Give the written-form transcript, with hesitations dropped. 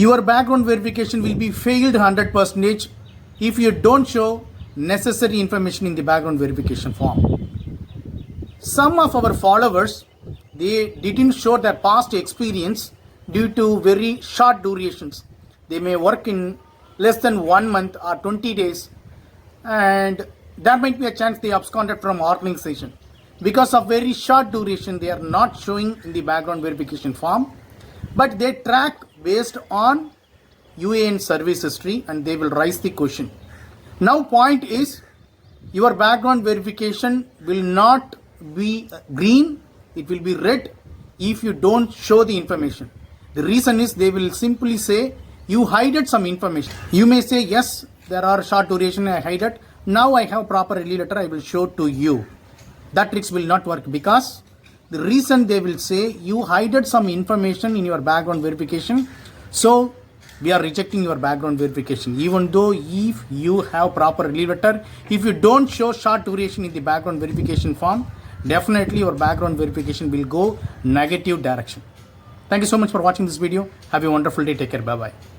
Your background verification will be failed 100% if you don't show necessary information in the background verification form. Some of our followers, they didn't show their past experience due to very short durations. They may work in less than 1 month or 20 days, and there might be a chance they absconded from organization. Because of very short duration, they are not showing in the background verification form, but they track based on UAN service history and they will raise the question. Now point is, your background verification will not be green, it will be red if you don't show the information. The reason is they will simply say you hided some information. You may say, yes, there are short duration, I hide it. Now I have proper release letter, I will show to you. That tricks will not work because the reason they will say you hided some information in your background verification. So we are rejecting your background verification. Even though if you have proper release letter, if you don't show short duration in the background verification form, definitely your background verification will go negative direction. Thank you so much for watching this video. Have a wonderful day. Take care. Bye-bye.